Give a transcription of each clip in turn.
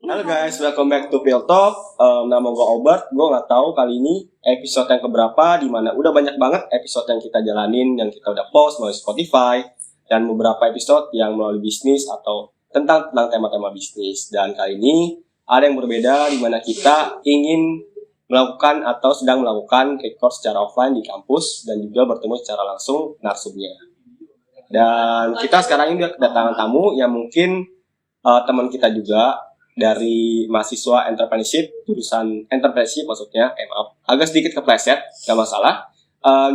Halo guys, welcome back to Pil Talk. Nama gue Obert. Gue nggak tahu kali ini episode yang keberapa, di mana udah banyak banget episode yang kita jalanin, yang kita udah post melalui Spotify, dan beberapa episode yang melalui bisnis atau tentang tema-tema bisnis. Dan kali ini ada yang berbeda, di mana kita ingin melakukan atau sedang melakukan record secara offline di kampus dan juga bertemu secara langsung narsumnya. Dan kita sekarang ini udah kedatangan tamu yang mungkin teman kita juga dari mahasiswa entrepreneurship, jurusan entrepreneurship maksudnya, maaf, agak sedikit kepleset, gak masalah.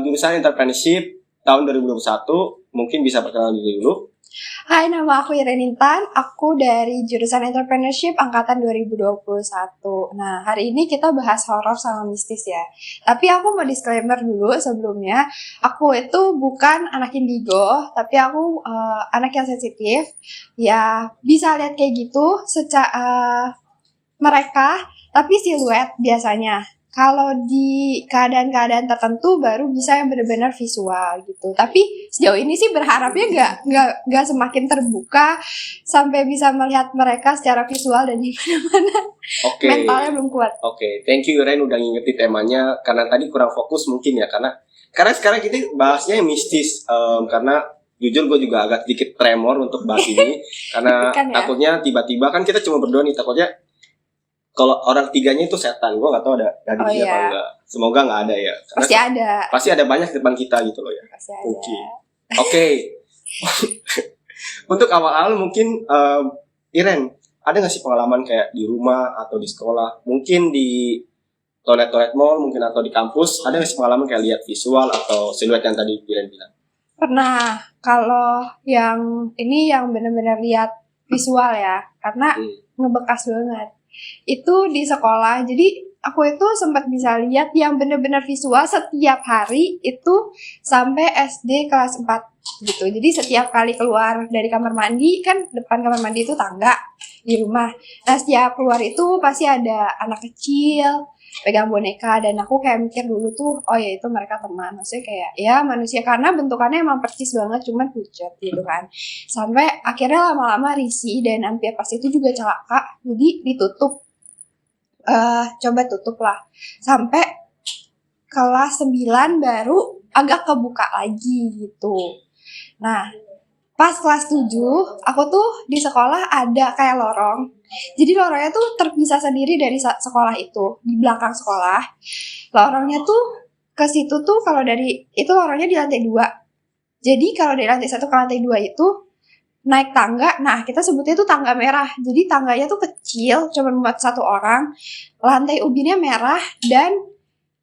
Jurusan entrepreneurship tahun 2021, mungkin bisa perkenalan diri dulu. Hai, nama aku Iren Intan, aku dari jurusan entrepreneurship angkatan 2021. Nah, hari ini kita bahas horor sama mistis ya. Tapi aku mau disclaimer dulu sebelumnya, aku itu bukan anak indigo, tapi aku anak yang sensitif. Ya, bisa lihat kayak gitu secara mereka, tapi siluet biasanya. Kalau di keadaan-keadaan tertentu baru bisa yang benar-benar visual gitu. Tapi sejauh ini sih berharapnya nggak semakin terbuka sampai bisa melihat mereka secara visual dan di mana-mana. Oke. Mentalnya belum kuat. Oke, thank you Ren udah ngingetin temanya, karena tadi kurang fokus mungkin ya, karena sekarang kita bahasnya mistis, karena jujur gue juga agak sedikit tremor untuk bahas ini karena Kan ya? takutnya tiba-tiba kan kita cuma berdua nih, takutnya kalau orang tiganya itu setan. Gue nggak tahu ada di sini apa enggak. Semoga nggak ada ya. Karena pasti ada banyak depan kita gitu loh ya. Pasti ada. Oke. Untuk awal-awal mungkin Iren, ada nggak sih pengalaman kayak di rumah atau di sekolah, mungkin di toilet mall mungkin atau di kampus, ada nggak sih pengalaman kayak lihat visual atau siluet yang tadi Iren bilang? Pernah. Kalau yang ini yang benar-benar lihat visual ya, karena ngebekas banget. Itu di sekolah, jadi aku itu sempat bisa lihat yang benar-benar visual setiap hari itu sampai SD kelas 4 gitu. Jadi setiap kali keluar dari kamar mandi, kan depan kamar mandi itu tangga di rumah. Nah, setiap keluar itu pasti ada anak kecil pegang boneka, dan aku kayak mikir dulu tuh, oh ya itu mereka teman, maksudnya kayak ya manusia, karena bentukannya emang persis banget, cuman pucat gitu kan. Sampai akhirnya lama-lama risih, dan hampir pas itu juga celaka, jadi ditutup. Coba tutup lah sampai kelas 9 baru agak kebuka lagi gitu. Nah, pas kelas 7 aku tuh di sekolah ada kayak lorong. Jadi lorongnya tuh terpisah sendiri dari sekolah itu, di belakang sekolah. Lorongnya tuh ke situ tuh, kalau dari itu lorongnya di lantai 2. Jadi kalau dari lantai 1 ke lantai 2 itu naik tangga. Nah, kita sebutnya tuh tangga merah. Jadi tangganya tuh kecil, cuma buat satu orang. Lantai ubinnya merah dan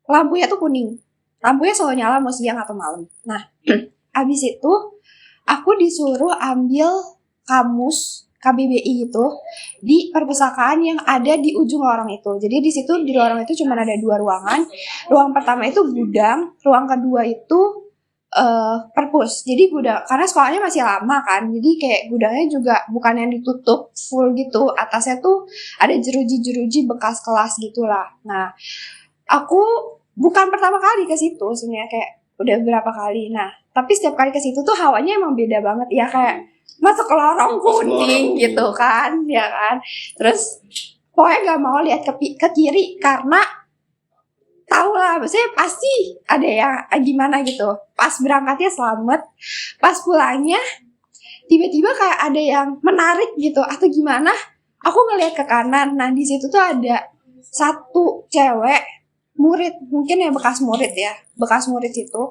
lampunya tuh kuning. Lampunya selalu nyala mau siang atau malam. Nah, abis itu aku disuruh ambil kamus KBBI itu di perpustakaan yang ada di ujung lorong itu. Jadi di situ, di lorong itu cuma ada 2 ruangan. Ruang pertama itu gudang, ruang kedua itu perpus. Jadi gudang, karena sekolahnya masih lama kan, jadi kayak gudangnya juga bukan yang ditutup full gitu. Atasnya tuh ada jeruji-jeruji bekas kelas gitulah. Nah, aku bukan pertama kali ke situ sebenarnya, kayak udah berapa kali. Nah, tapi setiap kali ke situ tuh hawanya emang beda banget ya, kayak masuk ke lorong kuning gitu kan, ya kan. Terus pokoknya gak mau lihat ke kiri karena tahu lah, maksudnya pasti ada yang gimana gitu. Pas berangkatnya selamat, pas pulangnya tiba-tiba kayak ada yang menarik gitu atau gimana. Aku ngelihat ke kanan, nah di situ tuh ada satu cewek murid, mungkin ya bekas murid itu.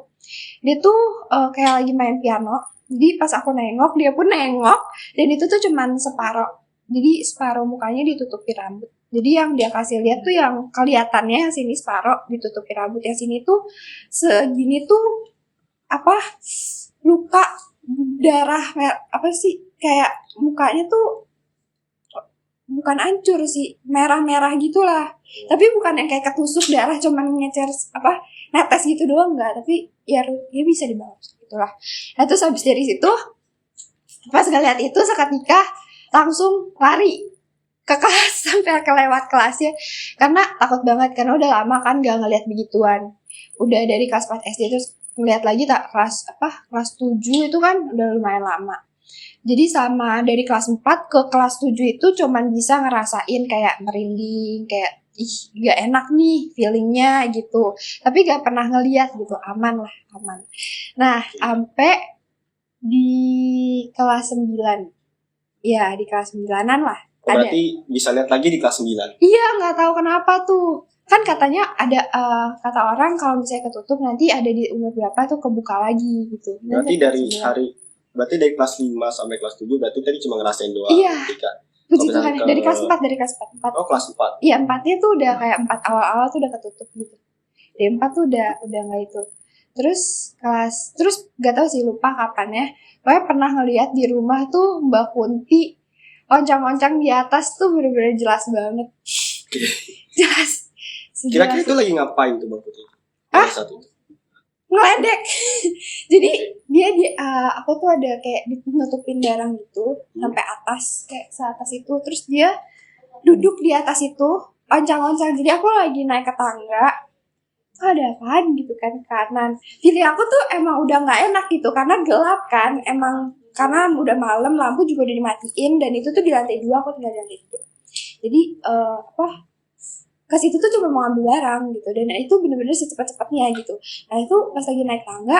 Dia tuh kayak lagi main piano. Jadi pas aku nengok, dia pun nengok, dan itu tuh cuman separuh. Jadi separuh mukanya ditutupi rambut. Jadi yang dia kasih lihat tuh yang kelihatannya yang sini separuh ditutupi rambut, yang sini tuh segini tuh luka darah apa sih, kayak mukanya tuh bukan hancur sih, merah-merah gitulah. Tapi bukan yang kayak ketusuk darah cuman ngecer netes gitu doang, enggak, tapi ya bisa dibawa gitulah. Nah, terus habis dari situ pas ngeliat itu seketika langsung lari ke kelas sampai kelewat kelasnya karena takut banget, karena udah lama kan gak ngeliat begituan. Udah dari kelas 4 SD terus ngeliat lagi kelas 7 itu kan udah lumayan lama. Jadi sama dari kelas 4 ke kelas 7 itu cuman bisa ngerasain kayak merinding, kayak ih gak enak nih feelingnya gitu. Tapi gak pernah ngeliat gitu, aman lah, aman. Nah, sampai di kelas 9. Ya, di kelas 9-an lah. Ada. Berarti bisa lihat lagi di kelas 9. Iya, nggak tahu kenapa tuh. Kan katanya ada kata orang kalau misalnya ketutup nanti ada di umur berapa tuh kebuka lagi gitu. Berarti dari kelas 5 sampai kelas 7 berarti tadi cuma ngerasain doang. Iya. Puji Kalau Tuhan, misalnya dari kelas 4, dari kelas 4. Oh, kelas 4. Iya, 4-nya tuh udah kayak 4 awal-awal tuh udah ketutup gitu. Dari 4 tuh udah nggak itu. Terus nggak tahu sih, lupa kapan ya. Pokoknya pernah ngeliat di rumah tuh Mbak Kunti oncang-oncang di atas tuh bener-bener jelas banget. Jelas. Kira-kira itu lagi ngapain tuh Bang Putri? Hah? Saat itu. Ngeledek. Jadi dia aku tuh ada kayak nutupin barang gitu sampai atas, kayak seatas itu. Terus dia duduk di atas itu oncang-oncang. Jadi aku lagi naik ke tangga. Ada apaan gitu kan kanan. Feeling aku tuh emang udah nggak enak gitu karena gelap kan. Emang karena udah malam, lampu juga udah dimatiin dan itu tuh di lantai 2, aku tinggal di lantai 2. Jadi ke situ tuh cuma mau ambil barang gitu, dan itu bener-bener secepat-cepatnya gitu. Nah itu pas lagi naik tangga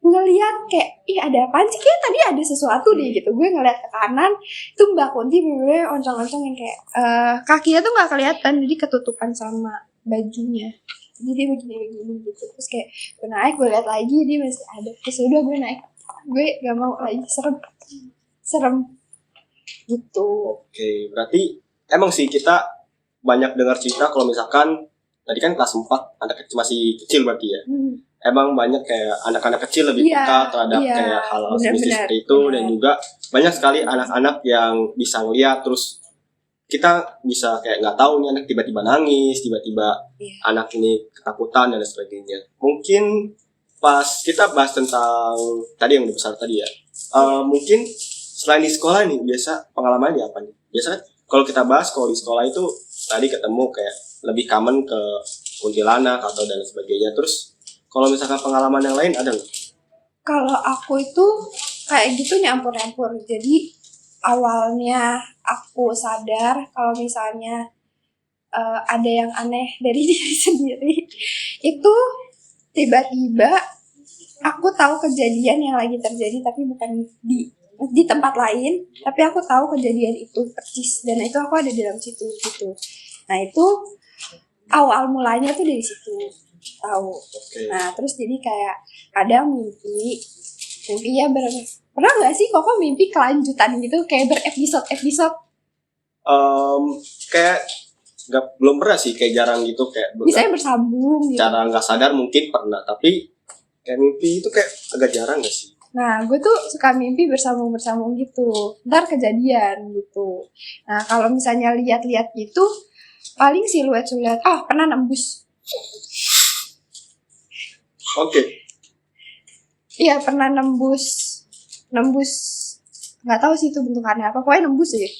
ngeliat kayak ada apaan sih, kayak tadi ada sesuatu deh gitu. Gue ngeliat ke kanan itu Mbak Kunti bener-bener oncong-oncong yang kayak kakinya tuh nggak kelihatan, jadi ketutupan sama bajunya, jadi dia begini gitu. Terus kayak gue naik, gue lihat lagi dia masih ada. Terus udah gue naik, gue gak mau lagi, serem gitu. Oke, berarti emang sih kita banyak dengar cerita kalau misalkan tadi kan kelas 4 anak kecil masih kecil berarti ya. Emang banyak kayak anak-anak kecil lebih peka terhadap kayak hal-hal seperti itu, dan juga banyak sekali anak-anak yang bisa ngeliat, terus kita bisa kayak nggak tahu nih anak tiba-tiba nangis, tiba-tiba anak ini ketakutan dan sebagainya. Mungkin pas kita bahas tentang tadi yang udah besar tadi ya, mungkin selain di sekolah nih biasa pengalamannya apa nih? Biasanya kalau kita bahas kalau di sekolah itu tadi ketemu kayak lebih common ke kuntilanak atau dan sebagainya. Terus kalau misalkan pengalaman yang lain ada nggak? Kalau aku itu kayak gitu nyampur-nyampur. Jadi awalnya aku sadar kalau misalnya ada yang aneh dari diri sendiri. Itu tiba-tiba aku tahu kejadian yang lagi terjadi, tapi bukan di tempat lain, tapi aku tahu kejadian itu persis, dan itu aku ada di dalam situ gitu. Nah itu awal mulanya tuh dari situ tahu. Nah terus jadi kayak ada mimpi ya pernah nggak sih kok mimpi kelanjutan gitu kayak berepisode kayak belum pernah sih, kayak jarang gitu, kayak misalnya bersambung gitu. Cara nggak sadar mungkin pernah, tapi kayak mimpi itu kayak agak jarang nggak sih? Nah, gue tuh suka mimpi bersambung gitu, ntar kejadian gitu. Nah, kalau misalnya lihat-lihat gitu, paling siluet, pernah nembus. Oke. Iya, pernah nembus, nggak tahu sih itu bentukannya apa, pokoknya nembus aja.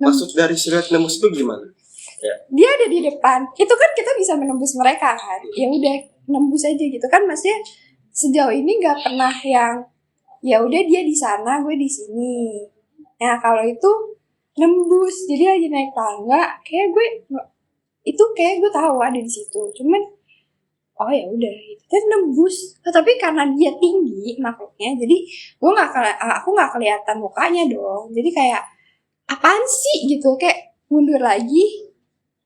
Maksud dari siluet nembus itu gimana? Ya. Dia ada di depan, itu kan kita bisa menembus mereka kan, ya udah nembus aja gitu kan, maksudnya sejauh ini nggak pernah yang ya udah dia di sana gue di sini. Nah kalau itu nembus, jadi lagi naik tangga kayak gue tahu ada di situ, cuman oh ya udah gitu kan nembus. Tapi karena dia tinggi makhluknya, jadi aku nggak kelihatan mukanya dong, jadi kayak apaan sih gitu, kayak mundur lagi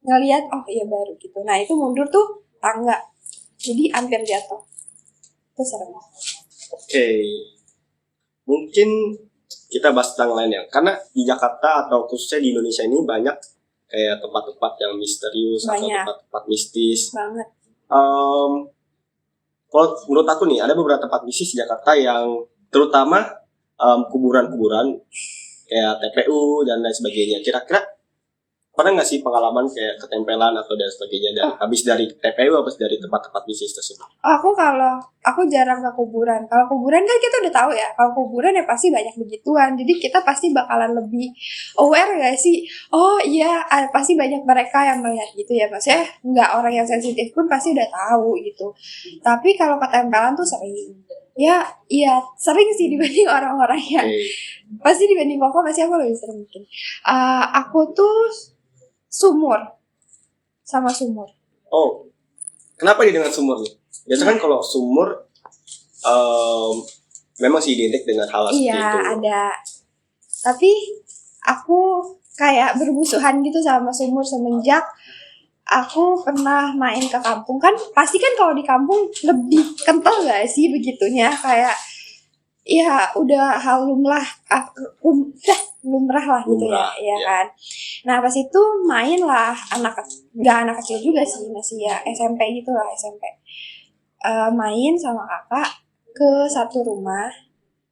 ngelihat oh iya baru gitu. Nah itu mundur tuh tangga, jadi hampir jatuh. Itu serem. Oke. Mungkin kita bahas tentang lain ya. Karena di Jakarta atau khususnya di Indonesia ini banyak kayak tempat-tempat yang misterius atau tempat-tempat mistis. Banget. Kalau menurut aku nih ada beberapa tempat mistis di Jakarta yang terutama kuburan-kuburan kayak TPU dan lain sebagainya. Kira-kira pernah nggak sih pengalaman kayak ketempelan atau dan sebagainya habis dari TPU, habis dari tempat-tempat bisnis tersebut? Aku jarang ke kuburan. Kalau kuburan kan kita udah tahu ya, kalau kuburan ya pasti banyak begituan, jadi kita pasti bakalan lebih aware gak sih? Oh iya, pasti banyak mereka yang melihat gitu ya, maksudnya nggak orang yang sensitif pun pasti udah tahu gitu. Tapi kalau ketempelan tuh sering Ya, iya sering sih dibanding orang-orang ya. Pasti dibanding Koko pasti aku lebih sering bikin. Aku tuh sumur sama sumur. Oh, kenapa dia dengan sumur nih? Biasanya kan kalau sumur memang sih identik dengan hal seperti Iya, itu. ada. Tapi aku kayak bermusuhan gitu sama sumur semenjak aku pernah main ke kampung. Kan pasti kan kalau di kampung lebih kental gak sih begitunya, kayak ya udah hal lumrah, lumrah lah gitu ya, Lumrah, ya ya. kan. Nah pas itu main lah nggak anak kecil juga sih, masih ya SMP gitu lah, SMP. Main sama kakak ke satu rumah,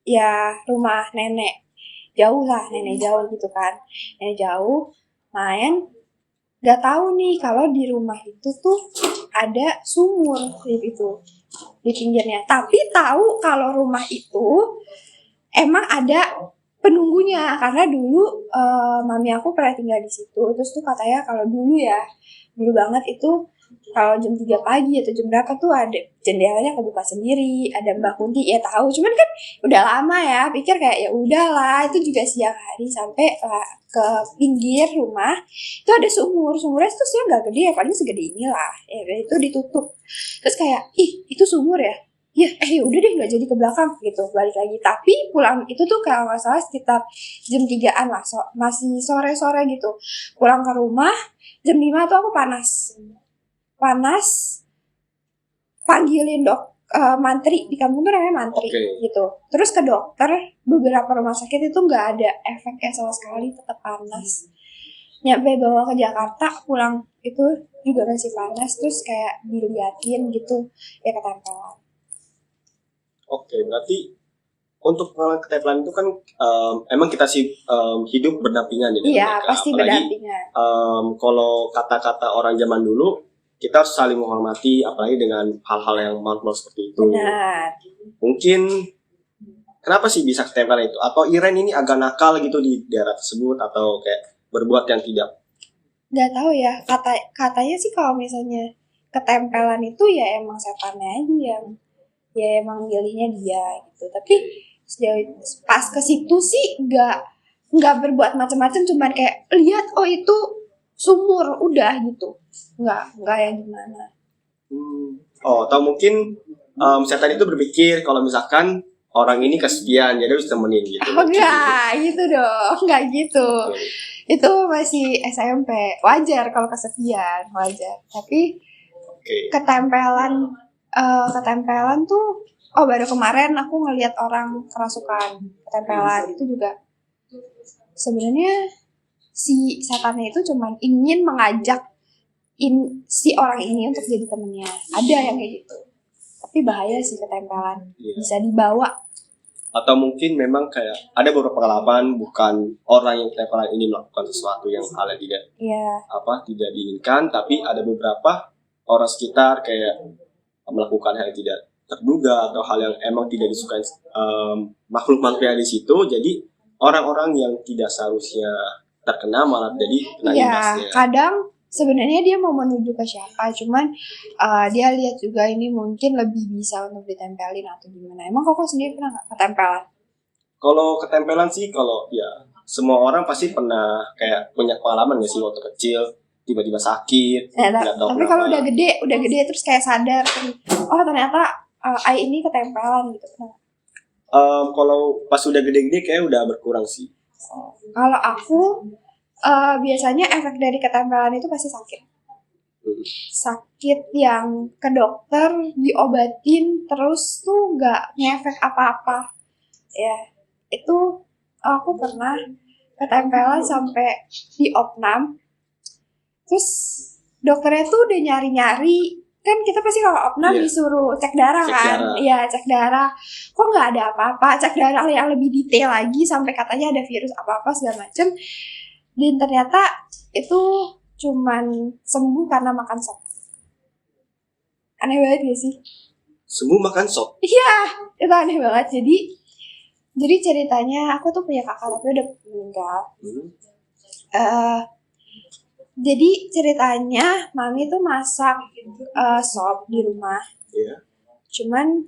ya rumah nenek jauh lah, nenek jauh gitu kan, nenek jauh. Main, nggak tahu nih kalau di rumah itu tuh ada sumur di pinggirnya. Tapi tahu kalau rumah itu emang ada penunggunya, karena dulu mami aku pernah tinggal di situ. Terus tuh katanya kalau dulu banget itu kalau jam 3 pagi atau jam berapa tuh ada jendelanya kebuka sendiri, ada Mbak Kunti ya tahu. Cuman kan udah lama ya, pikir kayak ya udahlah, itu juga siang hari sampai ke pinggir rumah itu ada sumurnya tuh sih nggak gede ya, paling segede inilah ya, itu ditutup. Terus kayak itu sumur ya, ya udah deh nggak jadi ke belakang gitu, balik lagi. Tapi pulang itu tuh kalau nggak salah sekitar jam 3-an lah, masih sore-sore gitu. Pulang ke rumah jam 5 tuh aku panas panggilin mantri di kampung tuh namanya mantri, gitu. Terus ke dokter, beberapa rumah sakit itu nggak ada efeknya sama sekali, tetap panas. Nyampe bawa ke Jakarta, pulang itu juga masih panas. Terus kayak diliatin gitu ya, ketempelan. Oke, berarti untuk pengalaman ketempelan itu kan emang kita sih hidup berdampingan dengan Iya, mereka. pasti Apalagi berdampingan. Kalau kata-kata orang zaman dulu, kita harus saling menghormati, apalagi dengan hal-hal yang malu seperti itu. Benar. Mungkin kenapa sih bisa ketempelan itu? Atau Iren ini agak nakal gitu di daerah tersebut, atau kayak berbuat yang tidak? Nggak tahu ya, katanya sih kalau misalnya ketempelan itu ya emang setannya aja yang ya emang milihnya dia gitu. Tapi sejauh pas ke situ sih nggak berbuat macam-macam, cuman kayak lihat oh itu sumur udah gitu, nggak yang gimana. Oh, atau mungkin setan itu berpikir kalau misalkan orang ini kesepian, jadi harus temenin gitu. Oh enggak gitu dong, enggak gitu. Itu masih SMP, wajar kalau kesepian, wajar. Tapi ketempelan tuh, baru kemarin aku ngelihat orang kerasukan ketempelan. Itu juga sebenarnya si setannya itu cuman ingin mengajak si orang ini untuk jadi temennya. Ada yang kayak gitu. Tapi bahaya sih ketempelan, bisa dibawa. Atau mungkin memang kayak ada beberapa pengalaman bukan orang yang ketempelan ini melakukan sesuatu yang hal yang tidak diinginkan, tapi ada beberapa orang sekitar kayak melakukan hal yang tidak terduga atau hal yang emang tidak disukai makhluk-makhluk yang di situ. Jadi orang-orang yang tidak seharusnya terkena malah jadi kena imbasnya. Kadang sebenarnya dia mau menuju ke siapa, cuman dia lihat juga ini mungkin lebih bisa untuk ditempelin atau gimana. Emang Koko sendiri pernah nggak ketempelan? Kalau ketempelan sih, kalau ya semua orang pasti pernah kayak punya pengalaman nggak sih waktu kecil tiba-tiba sakit. Tapi kalau udah gede terus kayak sadar, oh ternyata ini ketempelan gitu. Kalau pas udah gede-gede kayak udah berkurang sih. Kalau aku biasanya efek dari ketempelan itu pasti sakit yang ke dokter diobatin terus tuh nggak ngefek apa-apa ya. Itu aku pernah ketempelan sampai di opnam, terus dokternya tuh udah nyari-nyari, kan kita pasti kalau opnam disuruh cek darah kan. Iya, cek darah, kok nggak ada apa-apa. Cek darah yang lebih detail lagi sampai katanya ada virus apa-apa segala macem. Dan ternyata itu cuman sembuh karena makan sop. Aneh banget gak sih? Sembuh makan sop? Iya, itu aneh banget. Jadi ceritanya aku tuh punya kakak tapi udah meninggal. Jadi ceritanya mami tuh masak sop di rumah. Cuman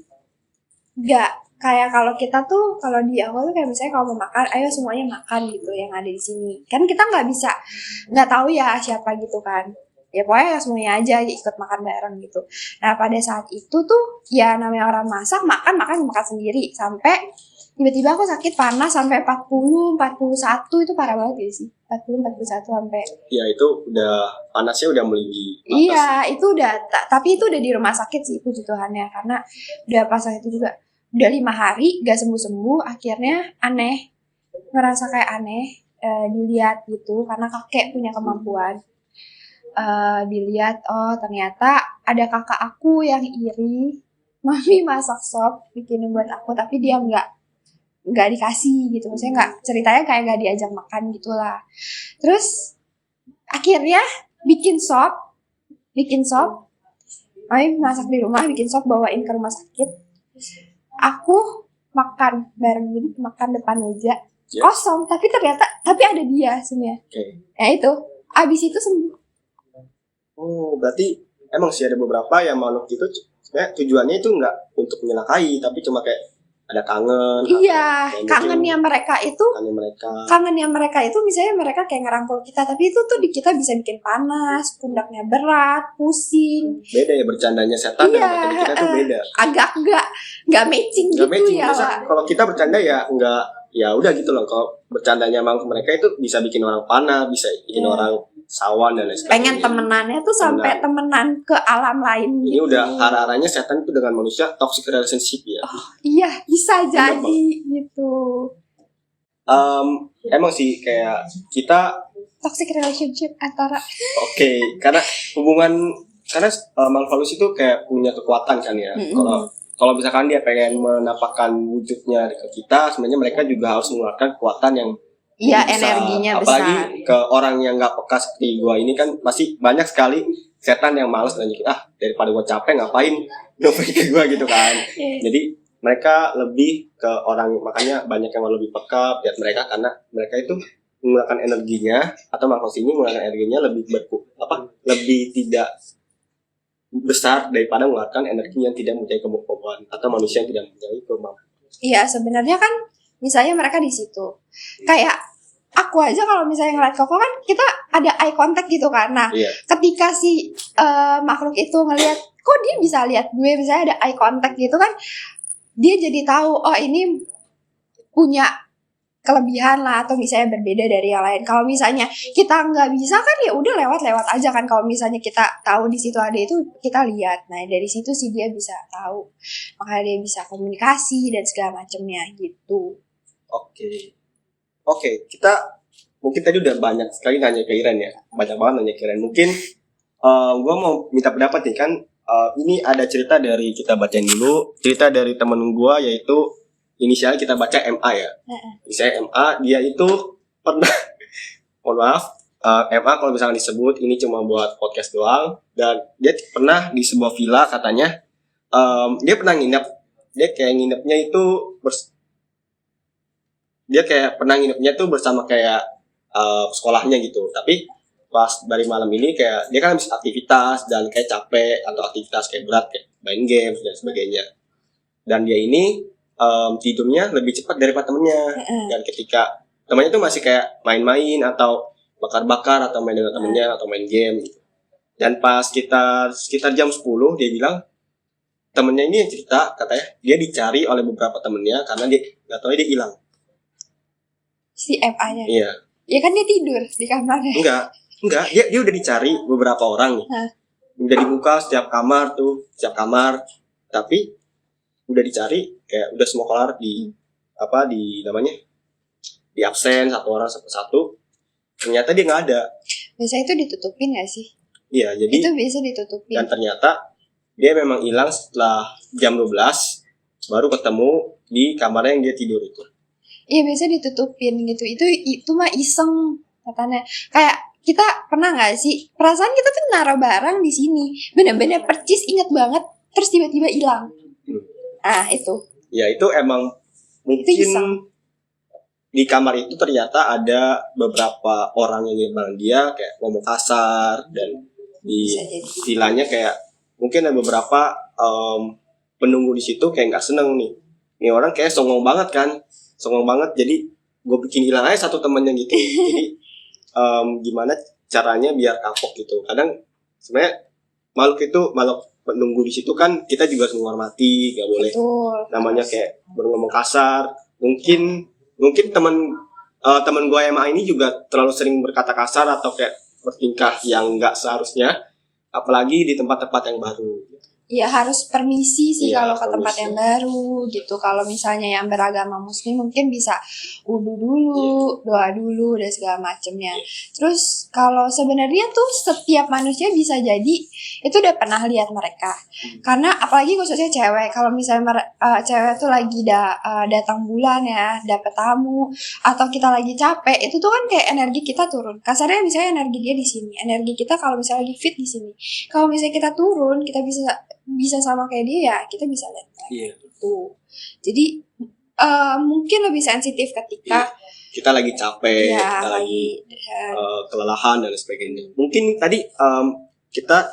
nggak kayak kalau kita tuh, kalau di awal tuh kayak misalnya kalau mau makan, ayo semuanya makan gitu yang ada di sini. Kan kita nggak tahu ya siapa gitu kan. Ya pokoknya semuanya aja ikut makan bareng gitu. Nah pada saat itu tuh ya namanya orang masak, makan sendiri sampai tiba-tiba aku sakit panas sampai 41 itu parah banget ya sih. 41 sampai. Ya itu udah panasnya udah melebihi batas. Iya, itu udah tapi itu udah di rumah sakit sih puji Tuhannya, karena udah pas itu juga udah 5 hari gak sembuh-sembuh, akhirnya ngerasa kayak aneh, dilihat gitu karena kakek punya kemampuan. Dilihat, oh ternyata ada kakak aku yang iri, mami masak sop bikinin buat aku tapi dia nggak dikasih gitu, maksudnya nggak, ceritanya kayak nggak diajak makan gitulah. Terus akhirnya bikin sop, mami masak di rumah, bikin sop bawain ke rumah sakit. Aku makan bareng, jadi makan depan meja kosong, tapi ternyata ada dia sebenarnya. Ya itu, abis itu sembuh. Oh, berarti emang sih ada beberapa yang makhluk itu sebenarnya tujuannya itu nggak untuk menyelakai, tapi cuma kayak ada kangen. Iya, kangennya mereka itu misalnya mereka kayak ngerangkul kita, tapi itu tuh di kita bisa bikin panas, pundaknya berat, pusing. Beda ya bercandanya setan dan kita tuh beda. Agak nggak matching gitu ya. Kalau kita bercanda ya nggak, ya udah gitu loh. Kalau bercandanya emang mereka itu bisa bikin orang panas, bisa bikin orang sawan dan lain sebagainya. Pengen temenannya tuh sampai temenan ke alam lain. Ini udah arah-arahnya setan itu dengan manusia toxic relationship ya. Oh, iya, bisa jadi gitu. Emang sih kayak kita toxic relationship antara karena makhluk halus itu kayak punya kekuatan kan ya. Kalau misalkan dia pengen menampakkan wujudnya ke kita, sebenarnya mereka juga harus mengeluarkan kekuatan yang energinya besar. Apalagi ke orang yang nggak peka seperti gua ini kan masih banyak sekali setan yang malas lanjutin, daripada gua capek ngapain ngobrol ke gua gitu kan. Jadi mereka lebih ke orang, makanya banyak yang lebih peka lihat mereka, karena mereka itu menggunakan energinya, atau makhluk ini menggunakan energinya lebih tidak besar daripada mengeluarkan energi yang tidak mempunyai kemampuan, atau manusia yang tidak mempunyai kemampuan. Iya, sebenarnya kan misalnya mereka di situ. Kayak aku aja kalau misalnya ngeliat Koko kan kita ada eye contact gitu kan. Nah, ketika si makhluk itu ngelihat, kok dia bisa lihat gue, misalnya ada eye contact gitu kan, dia jadi tahu oh ini punya kelebihan lah, atau misalnya berbeda dari yang lain. Kalau misalnya kita nggak bisa kan ya udah lewat aja kan. Kalau misalnya kita tahu di situ ada itu, kita lihat. Nah dari situ sih dia bisa tahu, makanya dia bisa komunikasi dan segala macamnya gitu. Oke, kita mungkin tadi udah banyak sekali nanya ke Iren ya, banyak banget nanya ke Iren. Mungkin gue mau minta pendapat nih kan. Ini ada cerita dari, kita bacain dulu cerita dari temen gue, yaitu inisialnya kita baca MA ya. Misalnya MA, dia itu pernah mohon maaf, MA kalau misalnya disebut ini cuma buat podcast doang, dan dia pernah di sebuah villa katanya. Dia pernah nginep, dia kayak nginepnya itu pernah nginepnya tuh bersama kayak sekolahnya gitu. Tapi pas dari malam ini kayak dia kan habis aktivitas dan kayak capek, atau aktivitas kayak berat kayak main games dan sebagainya. Dan dia ini tidurnya lebih cepat daripada temennya. Dan ketika temennya tuh masih kayak main-main atau bakar-bakar atau main dengan temennya atau main game gitu. Dan pas sekitar jam 10 dia bilang, temennya ini yang cerita, katanya dia dicari oleh beberapa temennya karena dia nggak tahu dia hilang. Si FA-nya? Iya. Ya kan dia tidur di kamarnya. Enggak, dia udah dicari beberapa orang nih. Udah dibuka setiap kamar, tapi udah dicari kayak udah semua kelar di di absen satu orang satu. Ternyata dia nggak ada. Biasa itu ditutupin nggak sih? Iya, jadi itu biasa ditutupin. Dan ternyata dia memang hilang setelah jam 12 baru ketemu di kamarnya yang dia tidur itu. Iya, biasa ditutupin gitu. Itu mah iseng katanya. Kayak kita pernah nggak sih, perasaan kita tuh naruh barang di sini, bener-bener percis inget banget, terus tiba-tiba hilang. Itu. Ya itu emang mungkin itu di kamar itu ternyata ada beberapa orang yang bareng dia kayak ngomong kasar, dan di villanya kayak mungkin ada beberapa penunggu di situ kayak nggak seneng nih ini orang kayak songong banget kan, songong banget, jadi gue bikin hilang aja satu temennya gitu. Jadi gimana caranya biar kapok gitu. Kadang sebenarnya makhluk menunggu di situ kan, kita juga harus menghormati, nggak boleh Betul. namanya kayak ngomong kasar. Mungkin teman gue yang ini juga terlalu sering berkata kasar atau kayak bertingkah yang nggak seharusnya, apalagi di tempat-tempat yang baru. Ya harus permisi sih Iya, kalau ke tempat permisi. yang baru gitu. Kalau misalnya yang beragama muslim mungkin bisa wudu dulu, doa dulu dan segala macemnya. Terus kalau sebenarnya tuh setiap manusia bisa jadi itu udah pernah lihat mereka. Karena apalagi khususnya cewek, kalau misalnya cewek tuh lagi datang bulan ya, dapet tamu atau kita lagi capek, itu tuh kan kayak energi kita turun. Kasarnya misalnya energi dia di sini, energi kita kalau misalnya lagi fit di sini. Kalau misalnya kita turun, kita bisa sama kayak dia ya, kita bisa lihat gitu. Jadi mungkin lebih sensitif ketika kita lagi capek, ya, kita lagi kelelahan dan sebagainya. Mungkin tadi kita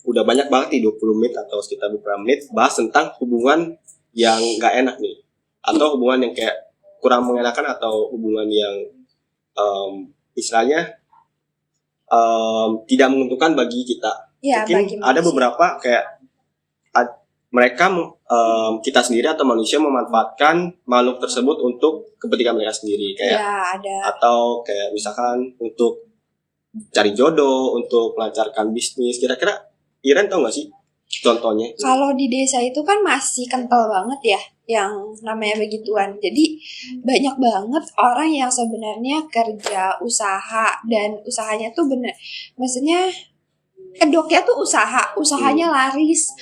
udah banyak banget nih 20 menit atau sekitar beberapa menit bahas tentang hubungan yang gak enak nih, atau hubungan yang kayak kurang mengenakan, atau hubungan yang istilahnya tidak menguntungkan bagi kita. ya, Mungkin bagi ada manusia. beberapa kayak mereka kita sendiri atau manusia memanfaatkan makhluk tersebut untuk kepentingan mereka sendiri, kayak Ya, ada. atau kayak misalkan untuk cari jodoh, untuk melancarkan bisnis. Kira-kira Iren tau gak sih contohnya? Kalau di desa itu kan masih kental banget ya yang namanya begituan. Jadi banyak banget orang yang sebenarnya kerja, usaha, dan usahanya tuh bener. Maksudnya kedoknya tuh usahanya laris.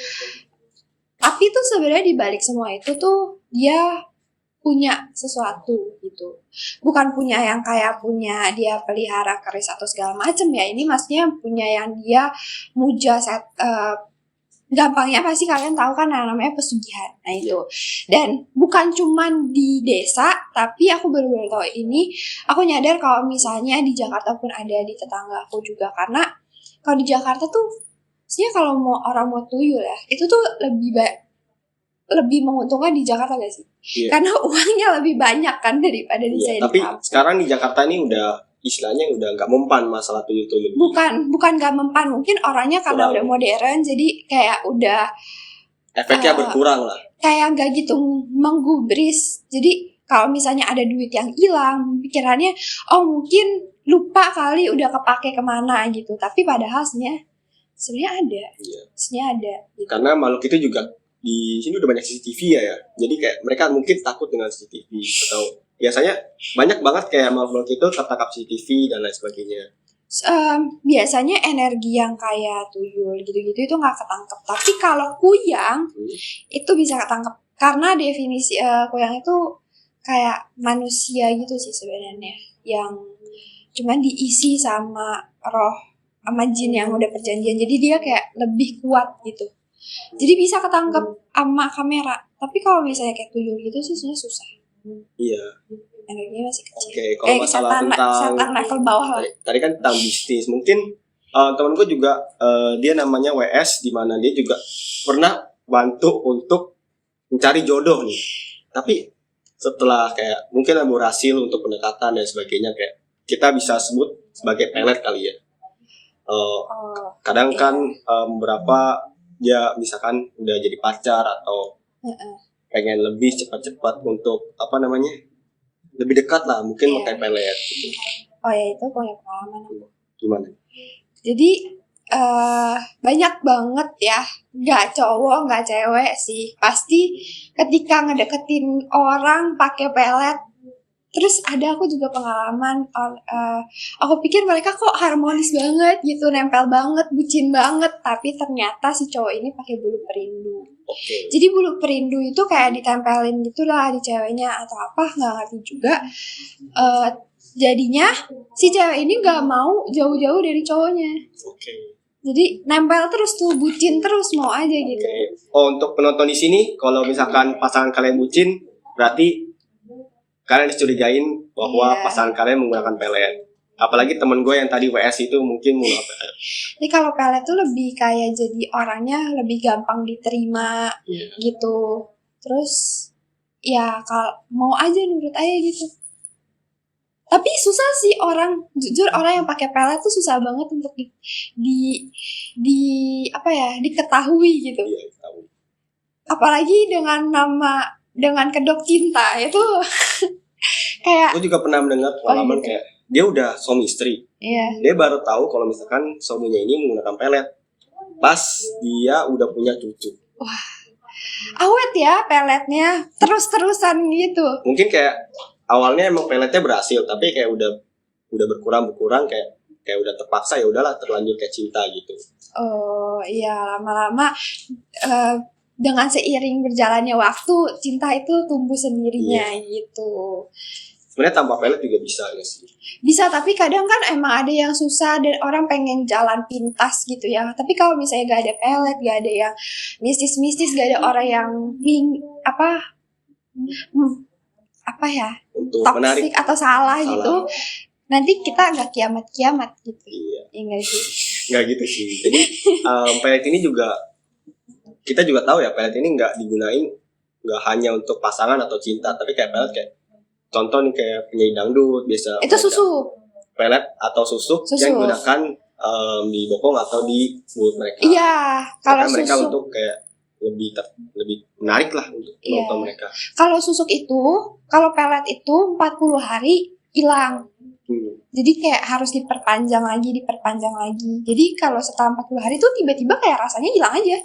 Tapi tuh sebenarnya di balik semua itu tuh dia punya sesuatu gitu. Bukan punya yang kayak punya dia pelihara keris atau segala macem ya. Ini maksudnya punya yang dia muja gampangnya pasti kalian tahu kan namanya pesugihan. Nah itu. Dan bukan cuman di desa, tapi aku baru-baru tahu ini, aku nyadar kalau misalnya di Jakarta pun ada di tetangga aku juga. Karena kalau di Jakarta tuh sebenarnya kalau orang mau tuyul ya, itu tuh lebih menguntungkan di Jakarta gak sih? Karena uangnya lebih banyak kan daripada di saya tapi di kampung. sekarang di Jakarta ini udah istilahnya udah nggak mempan masalah tuyul-tuyul. Bukan gak mempan, mungkin orangnya karena udah modern, jadi kayak udah efeknya berkurang lah. Kayak gak gitu menggubris. Jadi kalau misalnya ada duit yang hilang, pikirannya mungkin lupa kali udah kepake kemana gitu. Tapi padahal sebenarnya ada. Sebenarnya ada gitu. Karena makhluk itu juga di sini udah banyak CCTV ya. Jadi kayak mereka mungkin takut dengan CCTV, atau biasanya banyak banget kayak makhluk itu tertangkap CCTV dan lain sebagainya. Biasanya energi yang kayak tuyul gitu-gitu itu nggak ketangkep. Tapi kalau kuyang itu bisa ketangkep. Karena definisi kuyang itu kayak manusia gitu sih sebenarnya, yang cuman diisi sama roh sama jin yang udah perjanjian. Jadi dia kayak lebih kuat gitu. Jadi bisa ketangkep sama kamera. Tapi kalau misalnya kayak tuyul gitu sih sebenarnya susah. Iya. Energinya masih kecil. Oke, kalau masalah setan level bawah lah. Tadi kan tentang bisnis. Mungkin temen gue juga dia namanya WS, di mana dia juga pernah bantu untuk mencari jodoh nih. Tapi setelah kayak mungkin berhasil untuk pendekatan dan sebagainya, kayak kita bisa sebut sebagai pelet kali ya. Kadang kan beberapa dia misalkan udah jadi pacar atau pengen lebih cepat-cepat untuk lebih dekat lah, mungkin pakai pelet gitu. Oh ya, itu punya pengalaman. Gimana? Jadi banyak banget ya, nggak cowok nggak cewek sih, pasti ketika ngedeketin orang pakai pelet. Terus ada aku juga pengalaman, aku pikir mereka kok harmonis banget gitu, nempel banget, bucin banget, tapi ternyata si cowok ini pakai bulu perindu. Jadi bulu perindu itu kayak ditempelin gitulah di ceweknya atau apa, nggak ngerti juga. Jadinya si cewek ini nggak mau jauh-jauh dari cowoknya. Jadi nempel terus tuh, bucin terus, mau aja gitu. Untuk penonton di sini, kalau misalkan pasangan kalian bucin, berarti kalian dicurigain bahwa pasangan kalian menggunakan pelet. Apalagi temen gue yang tadi WS itu mungkin menggunakan pelet. Jadi kalau pelet tuh lebih kayak jadi orangnya lebih gampang diterima gitu. Terus ya kalau mau aja nurut aja gitu. Tapi susah sih jujur orang yang pakai pelet tuh susah banget untuk di, di apa ya, diketahui gitu. Iya, tahu. Apalagi dengan kedok cinta itu kayak Gue juga pernah mendengar pengalaman gitu. kayak dia udah suami istri. Iya. Dia baru tahu kalau misalkan suaminya ini menggunakan pelet pas dia udah punya cucu. Awet ya peletnya, terus-terusan gitu. Mungkin kayak awalnya emang peletnya berhasil, tapi kayak udah berkurang kayak udah terpaksa, ya udahlah terlanjur kayak cinta gitu. Oh iya, lama-lama dengan seiring berjalannya waktu cinta itu tumbuh sendirinya gitu. Sebenarnya tanpa pelet juga bisa ya sih. Bisa, tapi kadang kan emang ada yang susah dan orang pengen jalan pintas gitu ya. Tapi kalau misalnya gak ada pelet, gak ada yang mistis-mistis, gak ada orang yang apa ya, Untuk toxic menarik atau salah gitu, nanti kita agak kiamat gitu. Iya. Enggak sih? Nggak gitu sih. Jadi pelet ini juga kita juga tahu ya, pelet ini nggak digunain nggak hanya untuk pasangan atau cinta, tapi kayak pelet kayak contoh nih kayak penyanyi dangdut biasa. Itu susu. Pelet atau susuk yang digunakan di bokong atau di mulut mereka. Iya, kalau mereka susuk untuk kayak lebih menarik lah untuk penonton mereka. Kalau susuk itu, kalau pelet itu 40 hari hilang. Jadi kayak harus diperpanjang lagi. Jadi kalau setelah 40 hari itu tiba-tiba kayak rasanya hilang aja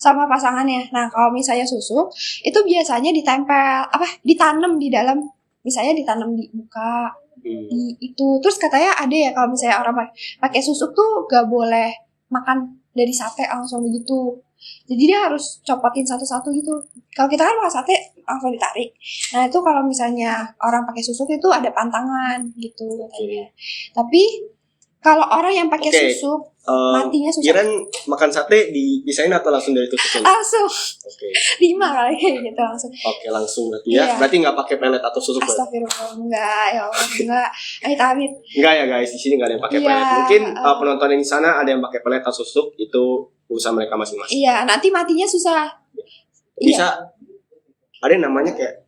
sama pasangannya. Nah, kalau misalnya susuk itu biasanya ditanam di dalam, misalnya ditanam di muka. Di itu. Terus katanya ada ya kalau misalnya orang pakai susuk tuh gak boleh makan dari sate langsung begitu. Jadi dia harus copotin satu-satu gitu. Kalau kita kan makan sate langsung ditarik. Nah itu kalau misalnya orang pakai susuk itu ada pantangan gitu katanya. Tapi kalau orang yang pakai susuk matinya susah. Kirain makan sate dipisahin atau langsung dari tusuknya? Langsung. Oke. 5 kali gitu langsung. Oke, langsung berarti ya. Berarti nggak pakai pelet atau susuk? Astagfirullah, enggak, ya Allah, enggak. Amit-amit. Enggak ya guys, di sini nggak ada yang pakai pelet. Mungkin penonton yang di sana ada yang pakai pelet atau susuk, itu urusan mereka masing-masing. Iya, nanti matinya susah. Bisa ada yang namanya kayak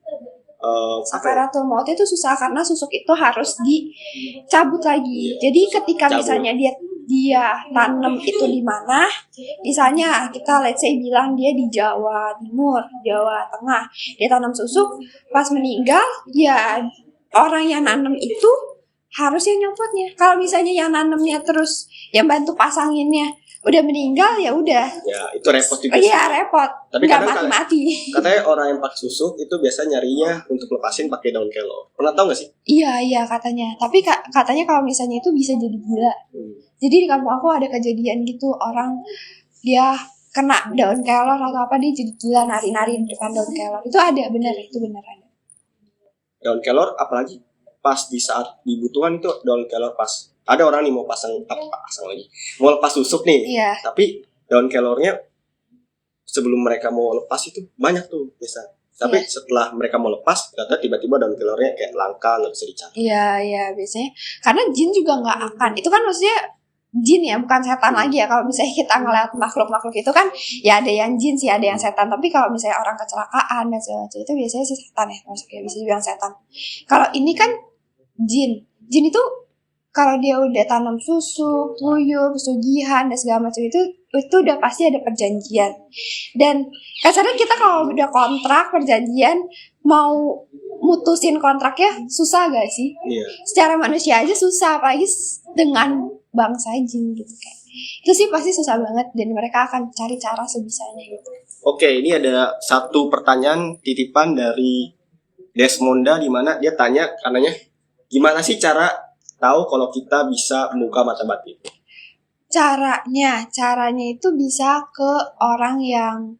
sakaratul maut itu susah karena susuk itu harus dicabut lagi. Jadi ketika misalnya dia tanam itu di mana, misalnya kita let's say bilang dia di Jawa Timur, Jawa Tengah, dia tanam susuk, pas meninggal ya orang yang nanam itu harus yang nyopotnya. Kalau misalnya yang nanamnya terus yang bantu pasanginnya udah meninggal ya udah. Ya itu repot juga. Iya repot. Tapi nggak kadang mati-mati. Katanya orang yang pakai susuk itu biasa nyarinya untuk lepasin pakai daun kelor. Pernah tahu nggak sih? Iya katanya. Tapi katanya kalau misalnya itu bisa jadi gila. Jadi di kampung aku ada kejadian gitu, orang dia kena daun kelor atau apa, dia jadi gila nari-nari di depan daun kelor. Itu ada, itu benar ada. Daun kelor apalagi pas di saat dibutuhan itu daun kelor pas. Ada orang nih mau pasang lagi. Mau lepas susuk nih. Iya. Tapi daun kelornya sebelum mereka mau lepas itu banyak tuh biasa. Tapi setelah mereka mau lepas, ternyata tiba-tiba daun kelornya kayak langka, nggak bisa dicari. Iya biasanya. Karena jin juga nggak akan. Itu kan maksudnya jin ya, bukan setan lagi ya. Kalau misalnya kita ngeliat makhluk-makhluk itu kan, ya ada yang jin sih, ada yang setan. Tapi kalau misalnya orang kecelakaan dan segala macam itu biasanya sih setan ya, maksudnya bisa dibilang setan. Kalau ini kan jin itu kalau dia udah tanam susuk, tuyul, pesugihan dan segala macam itu udah pasti ada perjanjian. Dan kasarnya kita kalau udah kontrak perjanjian mau mutusin kontraknya susah gak sih? Iya. Secara manusia aja susah, apalagi dengan bangsa jin gitu kayak. Itu sih pasti susah banget dan mereka akan cari cara sebisanya gitu. Oke, ini ada satu pertanyaan titipan dari Desmonda di mana dia tanya katanya, gimana sih cara tahu kalau kita bisa membuka mata batin? Caranya itu bisa ke orang yang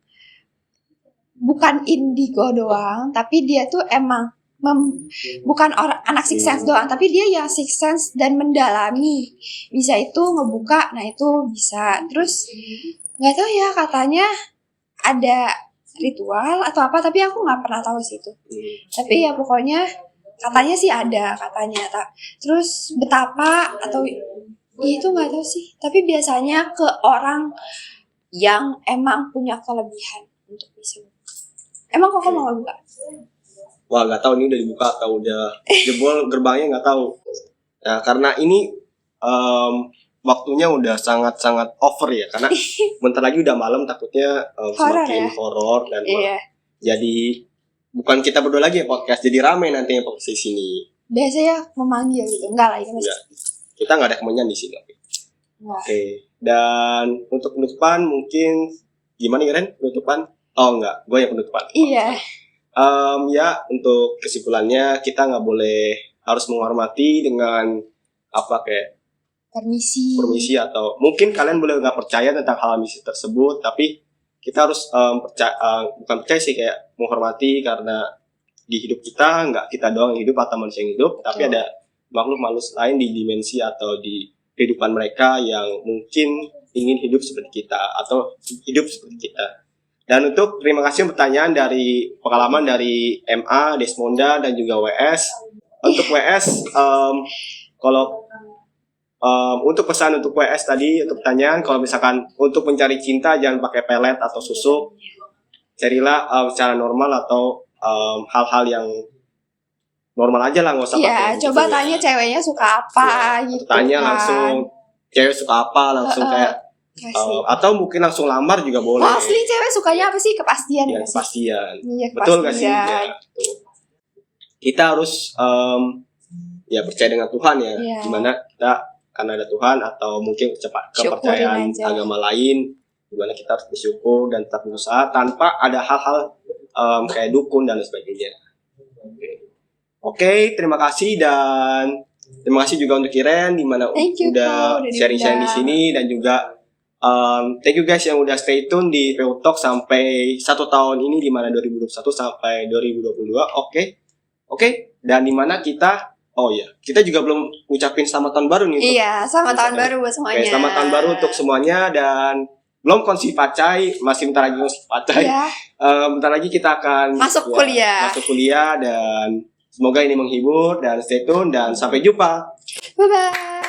bukan indigo doang, tapi dia tuh emang bukan orang anak six sense doang, tapi dia yang six sense dan mendalami. Bisa itu ngebuka, nah itu bisa. Terus nggak tahu ya, katanya ada ritual atau apa, tapi aku nggak pernah tahu sih itu. Tapi ya pokoknya katanya sih ada katanya. Terus betapa atau itu nggak tahu sih. Tapi biasanya ke orang yang emang punya kelebihan untuk bisa. Emang kok mau buka? Wah, nggak tahu ini udah dibuka atau udah jebol gerbangnya, nggak tahu. Nah, karena ini waktunya udah sangat-sangat over ya, karena bentar lagi udah malam, takutnya Horor semakin ya? horor dan Iya. jadi bukan kita berdua lagi ya podcast, jadi rame nantinya podcast di sini. Biasanya memanggil gitu. Enggak lah, ini masih. Enggak. Kita nggak ada kemenyan di sini. Enggak. Oke. Dan untuk penutupan mungkin gimana ya Ren? Penutupan? Oh enggak, gue yang penutupan. Iya. Ya untuk kesimpulannya kita nggak boleh, harus menghormati dengan apa kayak permisi, atau mungkin kalian boleh nggak percaya tentang hal misi tersebut, tapi kita harus bukan percaya sih, kayak menghormati, karena di hidup kita nggak kita doang yang hidup atau manusia yang hidup, tapi ada makhluk-makhluk lain di dimensi atau di kehidupan mereka yang mungkin ingin hidup seperti kita atau hidup seperti kita. Dan untuk terima kasih pertanyaan dari pengalaman dari MA, Desmonda, dan juga WS. Untuk WS, kalau untuk pesan untuk WS tadi, untuk pertanyaan, kalau misalkan untuk mencari cinta jangan pakai pelet atau susu, carilah secara normal atau hal-hal yang normal aja lah, nggak usah pakai. Iya, coba gitu, tanya ceweknya suka apa gitu. Tanya kan. langsung cewek suka apa, langsung kayak Kasih. atau mungkin langsung lamar juga boleh. Oh, asli cewek sukanya apa sih? Kepastian Ya, nggak sih? kepastian. Iya, Betul nggak sih? kepastian. Ya, betul. Kita harus ya percaya dengan Tuhan ya. Iya. Dimana kita karena ada Tuhan, atau mungkin kepercayaan aja. agama lain, dimana kita harus bersyukur dan tetap berusaha tanpa ada hal-hal kayak dukun dan lain sebagainya. Oke, terima kasih, dan terima kasih juga untuk Iren dimana Thank you, udah Kak, udah sharing-sharing di diundang. sini, dan juga thank you guys yang udah stay tune di PU Talk sampai 1 tahun ini, dimana 2021 sampai 2022. Oke, dan dimana kita kita juga belum ngucapin selamat tahun baru nih. Iya, selamat tahun baru buat semuanya. Oke, selamat tahun baru untuk semuanya, dan belum konsi pacai, masih bentar lagi konsi pacai. Iya. Bentar lagi kita akan Masuk kuliah. Masuk kuliah, dan semoga ini menghibur, dan stay tune, dan sampai jumpa. Bye-bye.